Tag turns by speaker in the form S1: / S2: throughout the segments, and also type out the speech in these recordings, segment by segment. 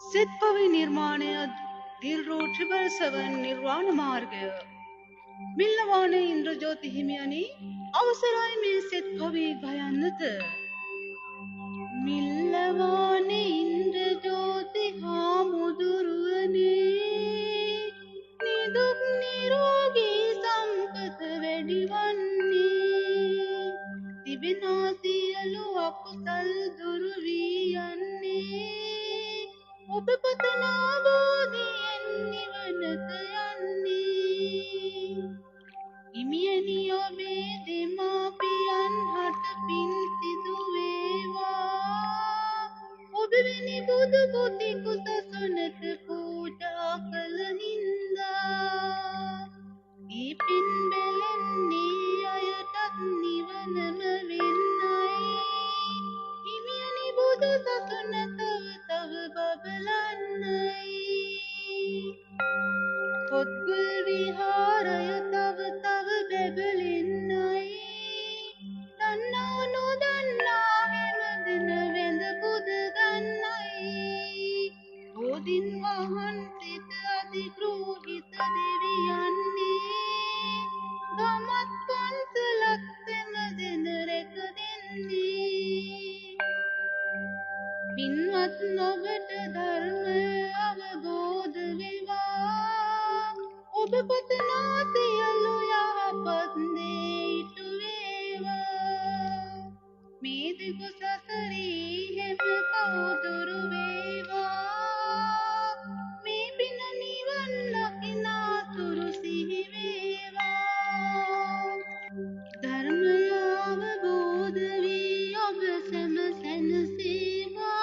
S1: සිත්පවි නිර්මාණය දිල්රූ 777 නිර්වාණ මාර්ගය මිල්ලවාන ඉන්ද්‍රජෝති හිමියනි අවසරයි මේ සිත්පවි ගයන්නට මිල්ලවාන ඉන්ද්‍රජෝති හාමුදුරුවනේ නිදුක් නිරෝගී සම්පත වැඩිවන්නේ තිබෙනා සියලු අකුසල් දුරු වී යන්නේ ඔබ පතන අවබෝධයෙන් නිවනට යන්නේ හිමියනි ඔබේ දෙමාපියන් හට පින් සිදු වේවා ඔබ වෙනි බුදු පුතෙකු සසුනට පූජා කළ හින්දා ඒ පින් බැලන්නේ අයටත් නිවනම වෙන්නයි හිමියනි බුදු සසුන තව බබලන්නයි කොත්ගුල් විහාරය තව බැබලෙන්නයි දන්නා නොදන්නා හැමදින වැඳ පුද ගන්නයි බෝධින් වහන්සේට අධිග්‍රෝහිත දෙවියන්නේ ගමත් පන්සලත් සැමදෙන රැක දෙන්නේ පින්වත් ඔබට ධර්මය අවබෝධ වේවා ඔබ පතනා සියලු යහපත් දේ ඉටු වේවා මේ දිග සසරේ හැම පවුදුරු වේවා මේ පින නිවන් ලකිනාතුරු සිහි වේවා ධර්මය අවබෝධ වී ඔබ සැම සැනසේවා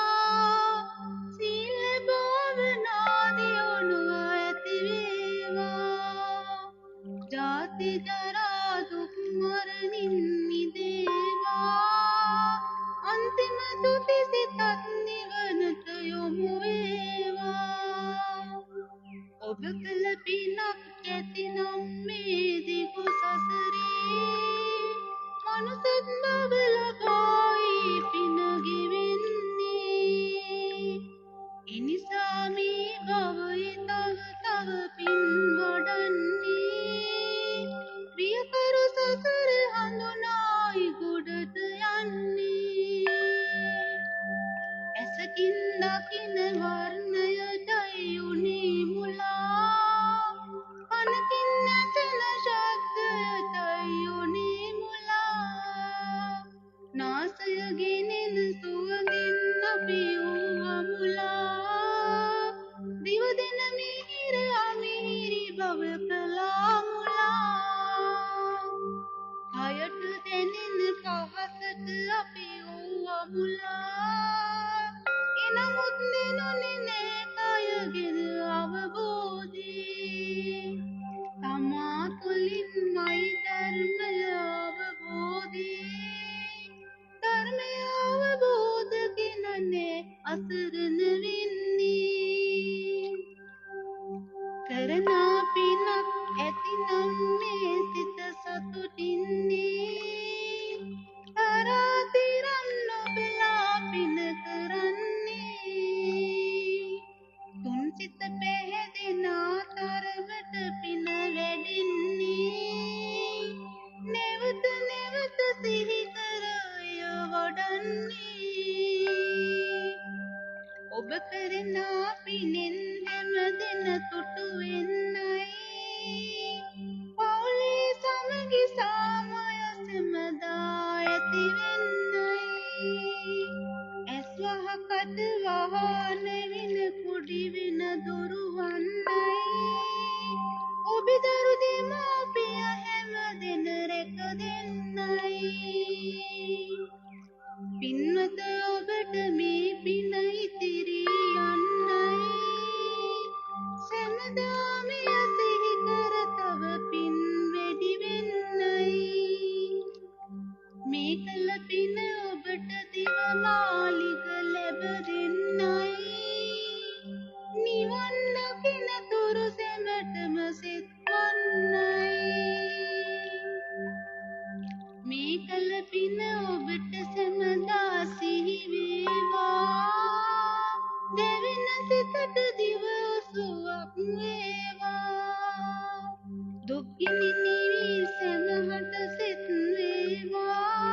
S1: සීල භාවනාදී ඔනුව ඇති වේවා ජාති ජරා දුක් මරණින් මිදේවා අන්තිම තුති සිතත් නිවනට යොමු වේවා ඔබ කළ පිනක් ඇතිනම් මේ දිගු සසරේ මනුසත් බව ලබායි පින ගෙවෙන්නේ එනිසා මේ භවයේ තව පින් වඩන්නේ ප්‍රියකර සසර හඳුනායි ගොඩට යන්නේ ඇසකින් දකින වර්ණයටයි උනේ මුලා කනකින් ඇසෙන ශබ්දයටයි උනේ මුලා නාසය ගෙනෙන සුවඳින් අපි වූවා මුලා දිව දෙන මිහිර අමිහිරි බව කළා මුලා කයට දැනෙන පහසට අපි වූවා මුලා එනමුත් දිනුනේ නෑ කයගෙන අවබෝධී තමා තුළින්මයි ධර්මය අවබෝධී ධර්මය අවබෝධ කෙනනේ අසරණ වෙන්නේ කරනා පිනක් ඇතිනම් මේ සිත සතුටින්නේ තරාතිරන් නොබලා පින කරන්නේ තුන් සිත පැහැදෙන තරමට පින වැඩෙන්නේ නැවත නැවත සිහි කරය වඩන්නේ ඔබ කරන පිනෙන් හැමදෙන තුටු වෙන්නයි පවුලේ සමගි සාමය සැමදා ඇති වෙන්නයි ඇස් වහ කට වහ නැවින කුඩි වෙන දුරුවන්නයි ඔබේ දරු දෙමාපිය හැමදෙන රැක දෙන්නයි පින්වත ඔබට මේ පින ඉතිරි යන්නයි සැමදාම සිහි කර තව පින් වැඩි වෙන්නයි මේ කළ පින ඔබට දිවමාලිග ලැබ දෙන්නයි නිවන් දකින තුරු සැමටම සෙත් වන්නයි සිතට දිව ඔසුවක් වේවා දුක්ගිනි නිවි සැමහට සිත් වේවා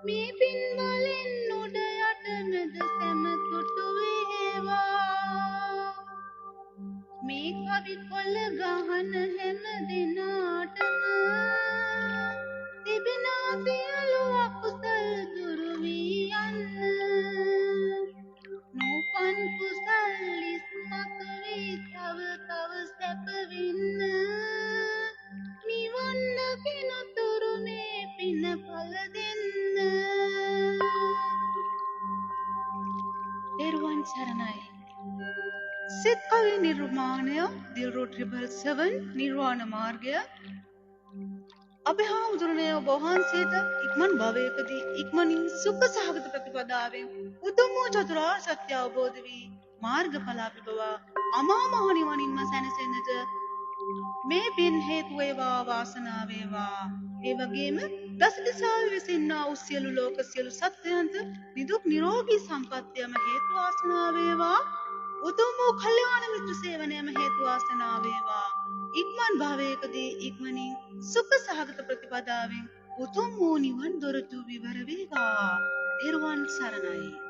S1: මේ පින් වලින් උඩ යට මැද සැම තුටු වේවා මේ කවි කොළ ගහන හැම දිනාටම තිබෙනා සියලු අකුසල් දුරු වී යන්න නූපන් කුසල් ඉස්මතු වී තව තව සැප වින්න නිවන් දකිනුතුරු මේ පින පල දෙන්න තෙරුවන් සරණයි සිත් කවි නිර්මාණය දිල්රුට් 777 නිර්වාණ මාර්ගය අපේ හාමුදුරනේ ඔබ වහන්සේට ඉක්මන් භවයකදී ඉක්මනින් සුඛ සහගත ප්‍රතිපදාවෙන් උතුම් වූ චතුරාර්ය සත්‍ය අවබෝධ වී මාර්ගඵල අපිබවා අමා මහ නිවනින්ම සැනසෙන්නට මේ පින් හේතු වේවා වාසනාව වේවා ඒ වගේම දස දිසාවේ විසින්නා වූ සියලු ලෝක සියලු සත්වයන්ට නිදුක් නිරෝගී සම්පත්තියම හේතු වාසනාව වේවා උතුම් වූ කල්යාණ මිත්‍ර සේවනයම හේතු වාසනාව වේවා ඉක්මන් භවයකදී ඉක්මනින් සුඛ සහගත ප්‍රතිපදාවෙන් උතුම් වූ නිවන් දොරටු විවර වේවා. ත්වන් සරණයි.